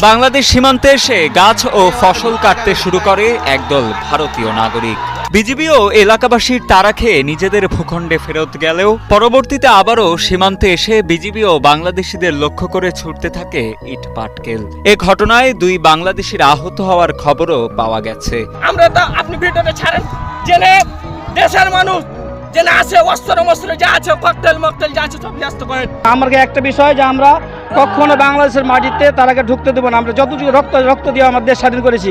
বাংলাদেশ সীমান্তে এসে গাছ ও ফসল কাটতে শুরু করে একদল ভারতীয় নাগরিক। বিজিবিও এলাকাবাসীর তাড়া খেয়ে নিজেদের ভূখণ্ডে ফেরত গেলেও পরবর্তীতে আবারও সীমান্তে এসে বিজিবিও বাংলাদেশিদের লক্ষ্য করে ছুটতে থাকে ইট পাটকেল। এ ঘটনায় 2 বাংলাদেশির আহত হওয়ার খবরও পাওয়া গেছে। আমরা তো আপনি ভিডিওতে ছাড়েন জেনে দেশের মানুষ জেনে আছে অস্ত্র যা আছে ককটেল মকটেল যা আছে সব ব্যস্ত করেন। আমাকে একটা বিষয় যে আমরা কখনো বাংলাদেশের মাটিতে তারাকে ঢুকতে দেবো না। আমরা যতটুকু রক্ত দিয়ে আমার দেশ স্বাধীন করেছি,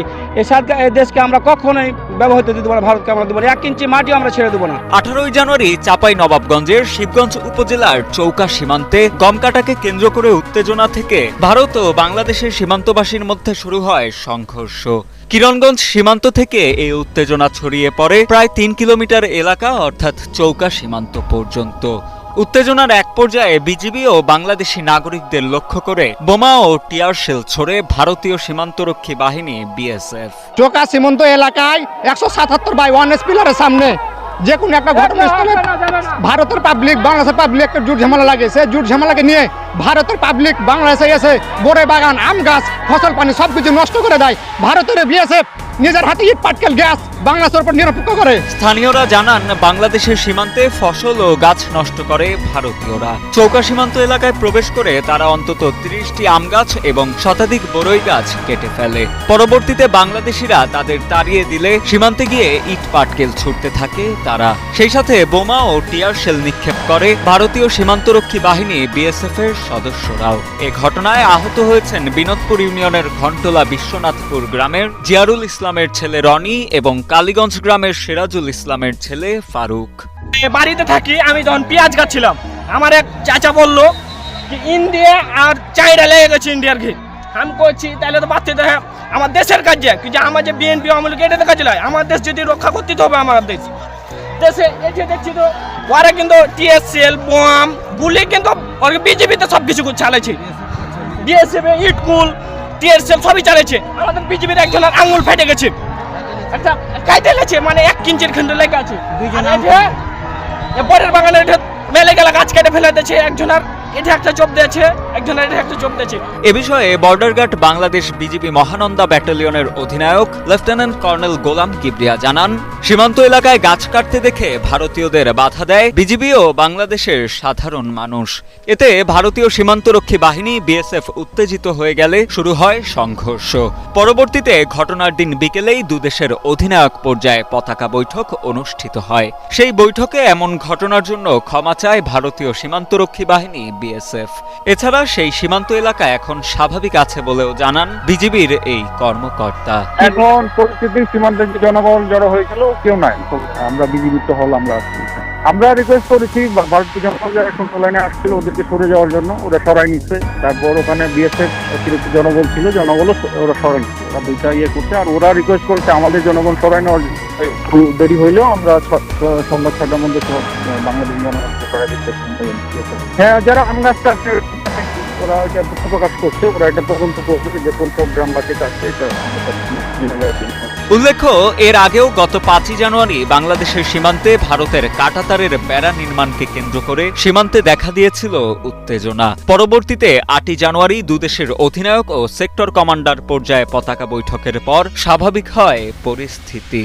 এই দেশকে আমরা কখনোই ব্যবহৃত দিতে পারবো না, ভারতকে আমরা দেবো না, 1 ইঞ্চি মাটিও আমরা ছেড়ে দেবো না। 18 জানুয়ারি চাঁপাইনবাবগঞ্জের শিবগঞ্জ উপজেলার চৌকা সীমান্তে গমকাটাকে কেন্দ্র করে উত্তেজনা থেকে ভারত ও বাংলাদেশের সীমান্তবাসীর মধ্যে শুরু হয় সংঘর্ষ। কিরণগঞ্জ সীমান্ত থেকে এই উত্তেজনা ছড়িয়ে পড়ে প্রায় 3 কিলোমিটার এলাকা অর্থাৎ চৌকা সীমান্ত পর্যন্ত। উত্তেজনার এক পর্যায়ে বিজিবি ও বাংলাদেশি নাগরিকদের লক্ষ্য করে বোমা ও টিয়ার শেল ছড়ে ভারতীয় সীমান্তরক্ষী বাহিনী বিএসএফ। চৌকা সীমান্ত এলাকায় 177/1 পিলারের সামনে যে কোনো একটা ঘটনাস্থলে ভারতের পাবলিক বাংলাদেশের পাবলিক একটা জুট ঝামেলা লাগে। সে জুট ঝামেলাকে নিয়ে ভারতের পাবলিক বাংলাদেশে এসে বড়ে বাগান, আম গাছ, ফসল পানি সবকিছু নষ্ট করে দেয়। ভারতের বিএসএফ নিজের হাতে ইট পাটকেল গ্যাস বাংলাদেশের উপর নিরপেক্ষ করে। স্থানীয়রা জানান, বাংলাদেশের সীমান্তে ফসল ও গাছ নষ্ট করে ভারতীয়রা। চৌকা সীমান্ত এলাকায় প্রবেশ করে তারা অন্তত 30টি আম গাছ এবং শতাধিক বরই গাছ কেটে ফেলে। পরবর্তীতে বাংলাদেশিরা তাদের তাড়িয়ে দিলে সীমান্তে গিয়ে ইট পাটকেল ছুটতে থাকে তারা। সেই সাথে বোমা ও টিয়ার শেল নিক্ষেপ করে ভারতীয় সীমান্তরক্ষী বাহিনী বিএসএফ এর সদস্যরাও। এ ঘটনায় আহত হয়েছেন বিনোদপুর ইউনিয়নের ঘন্টলা বিশ্বনাথপুর গ্রামের জিয়ারুল ইসলামের ছেলে রনি এবং কালীগঞ্জ গ্রামের সিরাজুল ইসলামের ছেলে ফারুক। বাড়িতে থাকি, আমি যখন পেঁয়াজ কাটছিলাম আমার এক চাচা বললো যে ইন্ডিয়া আর চাইনা লেগে গেছে ইন্ডিয়ার ঘি। আমি করছি তাহলে তো বাচ্চা তো আমার দেশের কাজ যে আমার যে বিএনপি আমল এটাতে কাজে লাগে। আমার দেশ যদি রক্ষা করতে হবে আমার দেশে এসে দেখছি তো ওরা কিন্তু টিএসএল বোম গুলি কিন্তু বিজেপিতে সব কিছু চালাইছে। বিএসএফ ইটকুল টিএসএল সবই চালাইছে। আমাদের বিজেপির একজনের আঙুল ফেটে গেছে, একটা কাইতে লেছে, মানে 1 ইঞ্চির খন্ড লেগে আছে। পরের বাগানে মেলে গেলা গাছ কেটে ফেলে দিয়েছে, একজনের এটা একটা চোপ দিয়েছে, একজনের এটা একটা চোপ দিয়েছে। এ বিষয়ে border guard Bangladesh BGB Mahananda ব্যাটালিয়নের অধিনায়ক লেফটেন্যান্ট কর্নেল গোলাম কিবরিয়া জানান, সীমান্ত এলাকায় গাছ কাটতে দেখে ভারতীয়দের বাধা দেয় বিজিবি ও বাংলাদেশের সাধারণ মানুষ। এতে ভারতীয় সীমান্তরক্ষী বাহিনী বিএসএফ উত্তেজিত হয়ে গেলে শুরু হয় সংঘর্ষ। পরবর্তীতে ঘটনার দিন বিকেলেই দুদেশের অধিনায়ক পর্যায়ে পতাকা বৈঠক অনুষ্ঠিত হয়। সেই বৈঠকে এমন ঘটনার জন্য ক্ষমা চায় ভারতীয় সীমান্তরক্ষী বাহিনী বিএসএফ। এছাড়া সেই সীমান্ত এলাকা এখন স্বাভাবিক আছে বলেও জানান বিজিবির এই কর্মকর্তা। এখন পরিস্থিতি সীমান্তে জনগণ জড়ো হয়েছিল, কেউ নাই, আমরা বিজিবি তো হল আমরা রিকোয়েস্ট করেছি ভারতীয় জনগণ যারা এখন লাইনে আসছিল ওদেরকে সরে যাওয়ার জন্য, ওরা সরাই নিচ্ছে। তারপর ওখানে বিএসএফ অতিরিক্ত জনবল ছিল, জনবলও ওরা সরাই নিচ্ছে। ওরা দুইটা করছে আর ওরা রিকোয়েস্ট করেছে আমাদের জনগণ সরাই নেওয়ার দেরি হইলেও আমরা সংবাদ 6টার মধ্যে বাংলাদেশ জনগণকে সরাই দিচ্ছে। হ্যাঁ, যারা আম গাছটা ওরা এটা প্রকাশ করছে, ওরা এটা তদন্ত করছে যে কোন সব গ্রামবাসী আছে। উল্লেখ্য, এর আগেও গত 5 জানুয়ারি বাংলাদেশের সীমান্তে ভারতের কাঁটাতারের বেড়া নির্মাণকে কেন্দ্র করে সীমান্তে দেখা দিয়েছিল উত্তেজনা। পরবর্তীতে 8 জানুয়ারি দুদেশের অধিনায়ক ও সেক্টর কমান্ডার পর্যায়ে পতাকা বৈঠকের পর স্বাভাবিক হয় পরিস্থিতি।